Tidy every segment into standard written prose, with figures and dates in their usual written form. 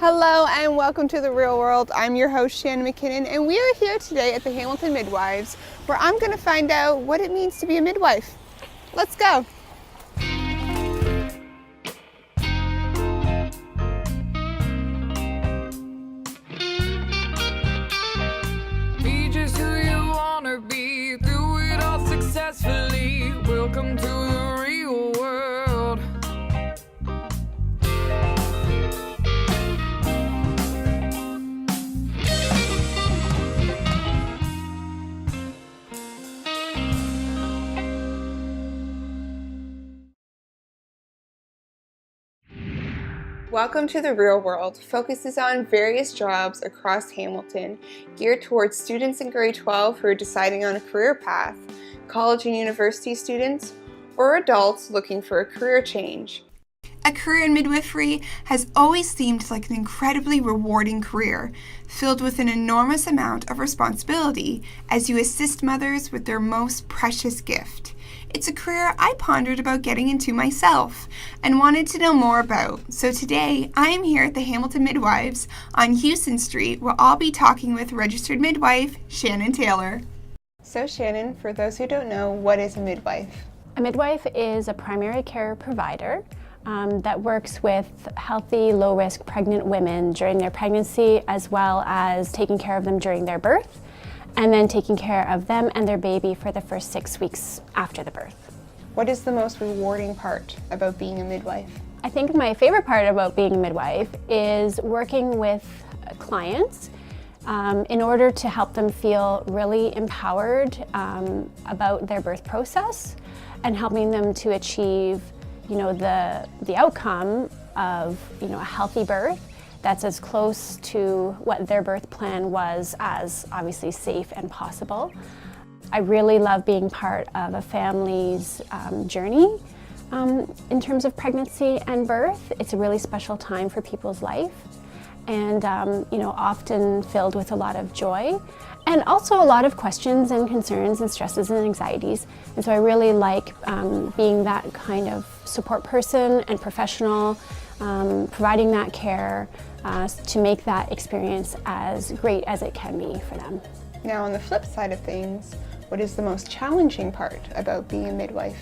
Hello and welcome to the real world. I'm your host Shannon MacKinnon, and we are here today at the Hamilton Midwives, where I'm going to find out what it means to be a midwife. Let's go. Be just who you wanna be, do it all successfully. Welcome to the real world. Welcome to the real world focuses on various jobs across Hamilton, geared towards students in grade 12 who are deciding on a career path, college and university students, or adults looking for a career change. A career in midwifery has always seemed like an incredibly rewarding career, filled with an enormous amount of responsibility as you assist mothers with their most precious gift. It's a career I pondered about getting into myself and wanted to know more about. So today, I am here at the Hamilton Midwives on Houston Street, where I'll be talking with registered midwife Shannon Taylor. So Shannon, for those who don't know, what is a midwife? A midwife is a primary care provider that works with healthy, low-risk pregnant women during their pregnancy, as well as taking care of them during their birth, and then taking care of them and their baby for the first 6 weeks after the birth. What is the most rewarding part about being a midwife? I think my favorite part about being a midwife is working with clients in order to help them feel really empowered about their birth process and helping them to achieve, the outcome of, a healthy birth that's as close to what their birth plan was as obviously safe and possible. I really love being part of a family's journey in terms of pregnancy and birth. It's a really special time for people's life, and often filled with a lot of joy and also a lot of questions and concerns and stresses and anxieties. And so I really like being that kind of support person and professional, providing that care to make that experience as great as it can be for them. Now, on the flip side of things, what is the most challenging part about being a midwife?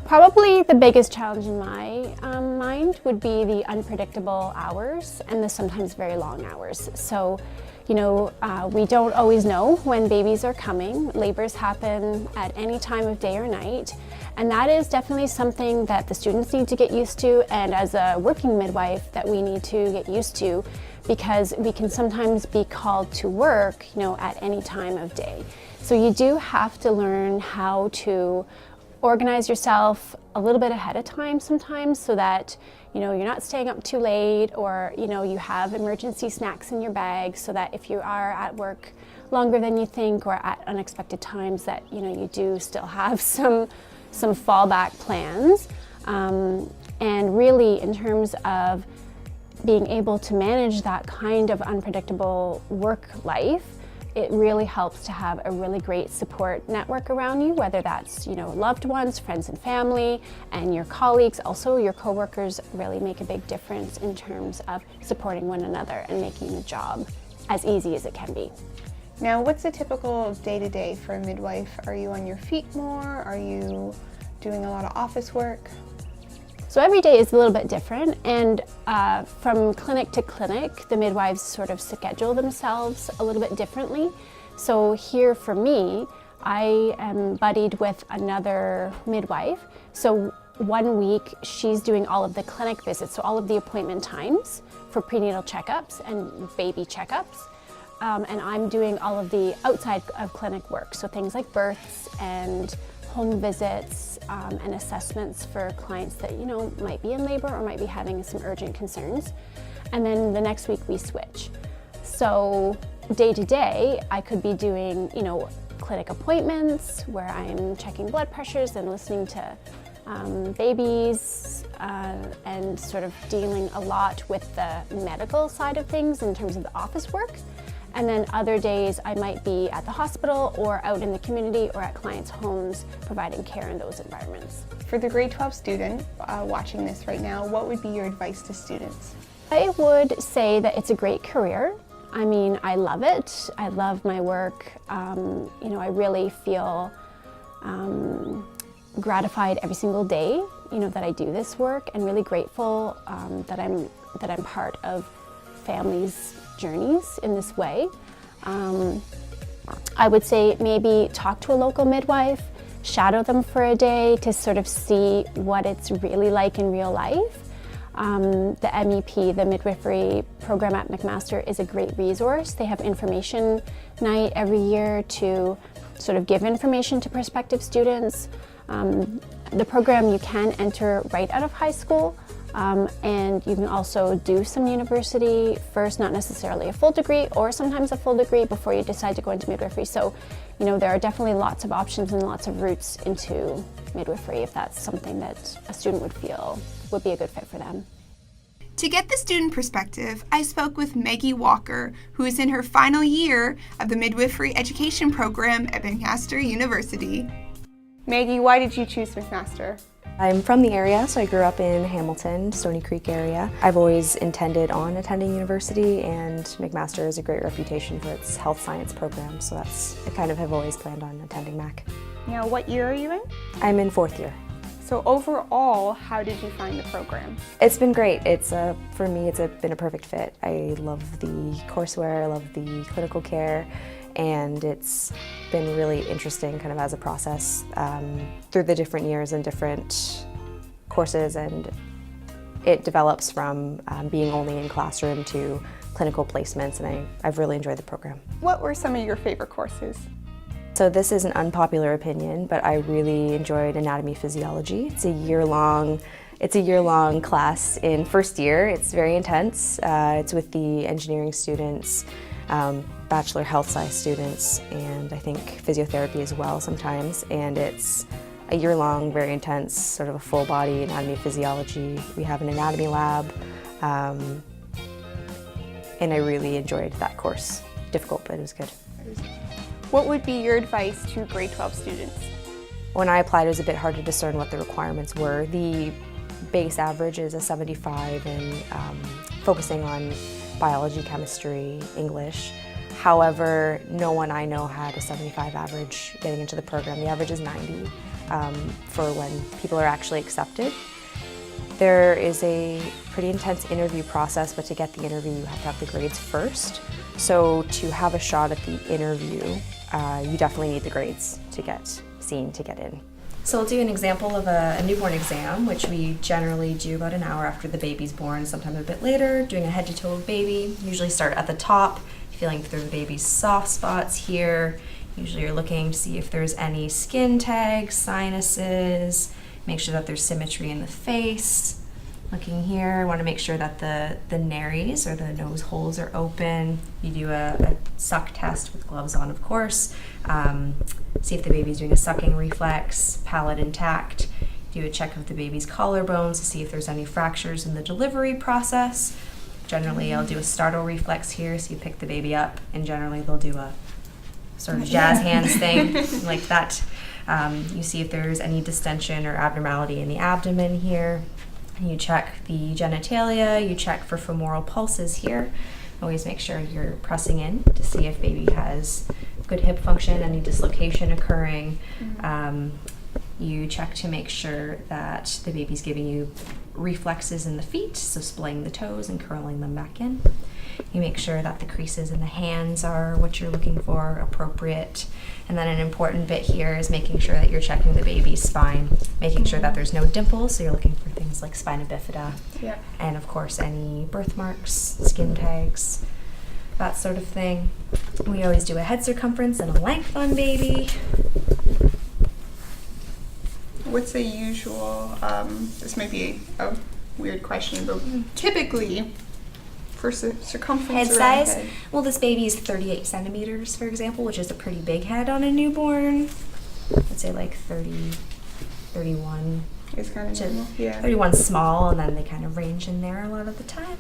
Probably the biggest challenge in my mind would be the unpredictable hours and the sometimes very long hours. So, we don't always know when babies are coming. Labors happen at any time of day or night. And that is definitely something that the students need to get used to, and as a working midwife that we need to get used to, because we can sometimes be called to work, at any time of day. So you do have to learn how to organize yourself a little bit ahead of time sometimes, so that you're not staying up too late, or you have emergency snacks in your bag, so that if you are at work longer than you think or at unexpected times, that you do still have some fallback plans. And really, in terms of being able to manage that kind of unpredictable work life, it really helps to have a really great support network around you, whether that's loved ones, friends and family, and your colleagues. Also, your coworkers really make a big difference in terms of supporting one another and making the job as easy as it can be. Now, what's a typical day-to-day for a midwife? Are you on your feet more? Are you doing a lot of office work? So every day is a little bit different, and from clinic to clinic, the midwives sort of schedule themselves a little bit differently. So here for me, I am buddied with another midwife. So 1 week, she's doing all of the clinic visits, so all of the appointment times for prenatal checkups and baby checkups. And I'm doing all of the outside of clinic work, so things like births and home visits and assessments for clients that might be in labor or might be having some urgent concerns. And then the next week we switch. So day to day, I could be doing clinic appointments where I'm checking blood pressures and listening to babies and sort of dealing a lot with the medical side of things in terms of the office work. And then other days I might be at the hospital or out in the community or at clients' homes providing care in those environments. For the grade 12 student watching this right now, what would be your advice to students? I would say that it's a great career. I mean, I love it. I love my work. I really feel gratified every single day, that I do this work, and really grateful that I'm part of families' journeys in this way. I would say maybe talk to a local midwife, shadow them for a day to sort of see what it's really like in real life. The MEP, the midwifery program at McMaster, is a great resource. They have information night every year to sort of give information to prospective students. The program you can enter right out of high school, and you can also do some university first, not necessarily a full degree, or sometimes a full degree before you decide to go into midwifery. So, there are definitely lots of options and lots of routes into midwifery if that's something that a student would feel would be a good fit for them. To get the student perspective, I spoke with Maggie Walker, who is in her final year of the midwifery education program at McMaster University. Maggie, why did you choose McMaster? I'm from the area, so I grew up in Hamilton, Stony Creek area. I've always intended on attending university, and McMaster has a great reputation for its health science program, so I kind of have always planned on attending Mac. Now, what year are you in? I'm in 4th year. So overall, how did you find the program? It's been great. For me, it's been a perfect fit. I love the courseware, I love the clinical care, and it's been really interesting kind of as a process through the different years and different courses, and it develops from being only in classroom to clinical placements, and I've really enjoyed the program. What were some of your favorite courses? So this is an unpopular opinion, but I really enjoyed anatomy physiology. It's a year-long class in first year. It's very intense. It's with the engineering students, bachelor health science students, and I think physiotherapy as well sometimes. And it's a year-long, very intense, sort of a full body anatomy physiology. We have an anatomy lab, and I really enjoyed that course. Difficult, but it was good. What would be your advice to grade 12 students? When I applied, it was a bit hard to discern what the requirements were. The base average is a 75 and focusing on biology, chemistry, English. However, no one I know had a 75 average getting into the program. The average is 90 for when people are actually accepted. There is a pretty intense interview process, but to get the interview, you have to have the grades first. So to have a shot at the interview, you definitely need the grades to get seen to get in. So we'll do an example of a newborn exam, which we generally do about an hour after the baby's born, sometimes a bit later, doing a head to toe of baby. Usually start at the top, feeling through the baby's soft spots here. Usually you're looking to see if there's any skin tags, sinuses, make sure that there's symmetry in the face. Looking here, want to make sure that the nares or the nose holes are open. You do a suck test with gloves on, of course. See if the baby's doing a sucking reflex, palate intact. Do a check of the baby's collarbones to see if there's any fractures in the delivery process. Generally, I'll do a startle reflex here, so you pick the baby up, and generally they'll do a sort of jazz hands thing like that. You see if there's any distension or abnormality in the abdomen here. You check the genitalia, you check for femoral pulses here. Always make sure you're pressing in to see if baby has good hip function, any dislocation occurring. You check to make sure that the baby's giving you reflexes in the feet, so splaying the toes and curling them back in. You make sure that the creases in the hands are what you're looking for, appropriate. And then an important bit here is making sure that you're checking the baby's spine, making sure that there's no dimples, so you're looking for things like spina bifida. Yeah. And of course any birthmarks, skin tags, that sort of thing. We always do a head circumference and a length on baby. What's the usual, this might be a weird question, but typically for circumference head size? Head. Well, this baby is 38 centimeters, for example, which is a pretty big head on a newborn. I'd say like 30, 31. It's kind of normal, yeah. 31 small, and then they kind of range in there a lot of the time.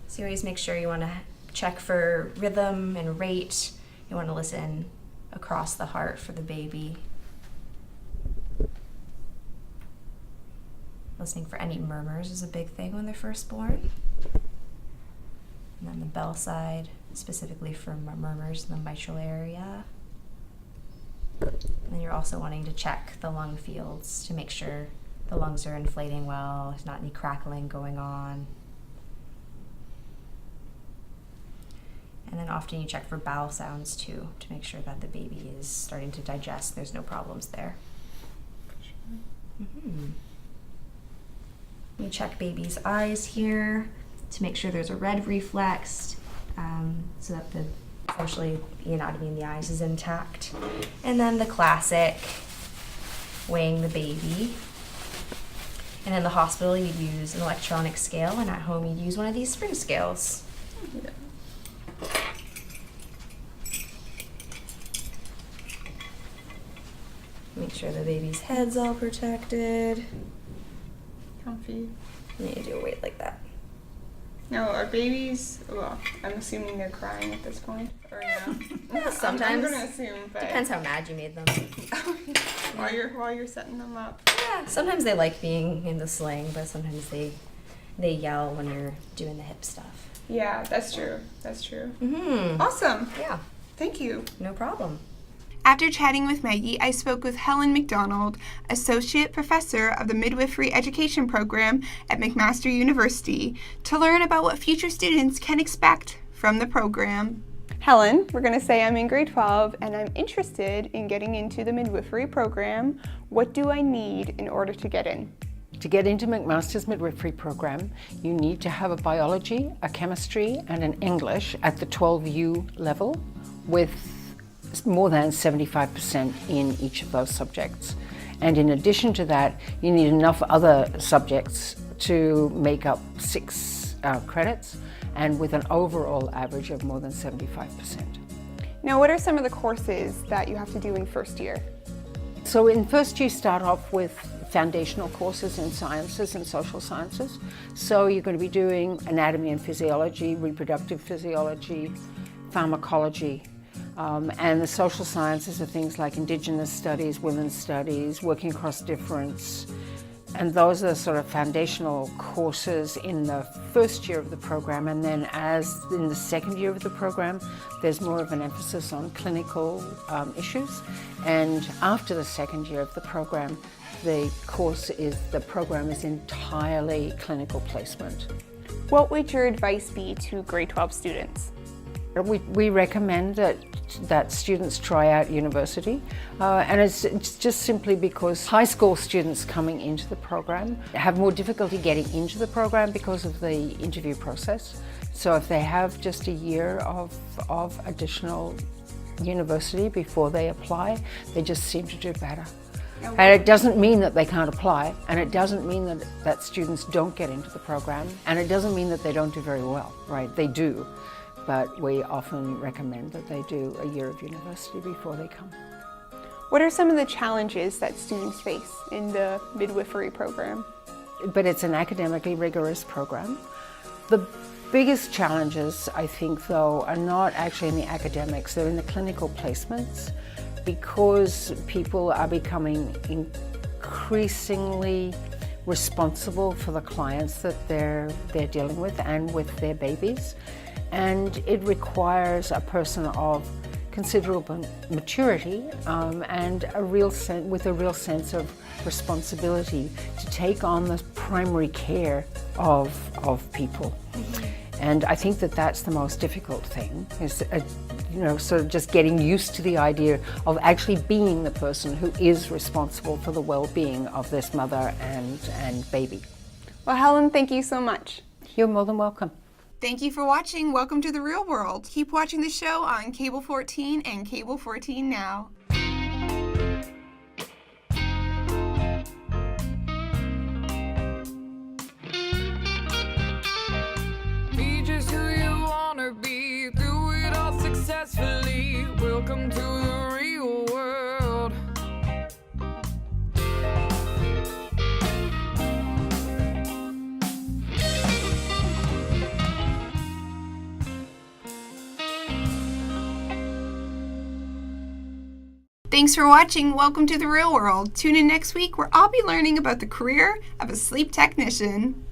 So you always make sure you want to check for rhythm and rate. You want to listen across the heart for the baby. Listening for any murmurs is a big thing when they're first born. And then the bell side, specifically for murmurs in the mitral area. And then you're also wanting to check the lung fields to make sure the lungs are inflating well, there's not any crackling going on. And then often you check for bowel sounds too, to make sure that the baby is starting to digest, there's no problems there. You check baby's eyes here to make sure there's a red reflex, so that essentially the anatomy in the eyes is intact. And then the classic weighing the baby. And in the hospital you'd use an electronic scale, and at home you'd use one of these spring scales. Yeah. Make sure the baby's head's all protected. Comfy. And you do a weight like that. Now, are babies, well, I'm assuming they're crying at this point, or no? Yeah, sometimes. I'm gonna assume, but Depends how mad you made them. while you're setting them up. Yeah, sometimes they like being in the sling, but sometimes they yell when you're doing the hip stuff. Yeah, that's true. That's true. Mm-hmm. Awesome. Yeah, Thank you. no problem. After chatting with Maggie, I spoke with Helen McDonald, Associate Professor of the Midwifery Education Program at McMaster University, to learn about what future students can expect from the program. Helen, we're going to say I'm in grade 12 and I'm interested in getting into the midwifery program. What do I need in order to get in? To get into McMaster's midwifery program, you need to have a biology, a chemistry, and an English at the 12U level with more than 75% in each of those subjects. And in addition to that, you need enough other subjects to make up 6 credits, and with an overall average of more than 75%. Now, what are some of the courses that you have to do in first year? So in first you start off with foundational courses in sciences and social sciences. So you're going to be doing anatomy and physiology, reproductive physiology, pharmacology, and the social sciences are things like Indigenous studies, women's studies, working across difference. And those are sort of foundational courses in the first year of the program. And then as in the second year of the program, there's more of an emphasis on clinical issues. And after the second year of the program, the program is entirely clinical placement. What would your advice be to grade 12 students? We recommend that students try out university, and it's just simply because high school students coming into the program have more difficulty getting into the program because of the interview process. So if they have just a year of additional university before they apply, they just seem to do better. And it doesn't mean that they can't apply, and it doesn't mean that students don't get into the program, and it doesn't mean that they don't do very well, right? They do. But we often recommend that they do a year of university before they come. What are some of the challenges that students face in the midwifery program? But it's an academically rigorous program. The biggest challenges, I think, though, are not actually in the academics, they're in the clinical placements, because people are becoming increasingly responsible for the clients that they're dealing with and with their babies. And it requires a person of considerable maturity and with a real sense of responsibility to take on the primary care of people. And I think that that's the most difficult thing, is sort of just getting used to the idea of actually being the person who is responsible for the well-being of this mother and baby. Well, Helen, thank you so much. You're more than welcome. Thank you for watching Welcome to the Real World. Keep watching the show on Cable 14 and Cable 14 Now. Be just who you wanna be, do it all successfully. Welcome to the real world. Thanks for watching Welcome to the Real World. Tune in next week where I'll be learning about the career of a sleep technician.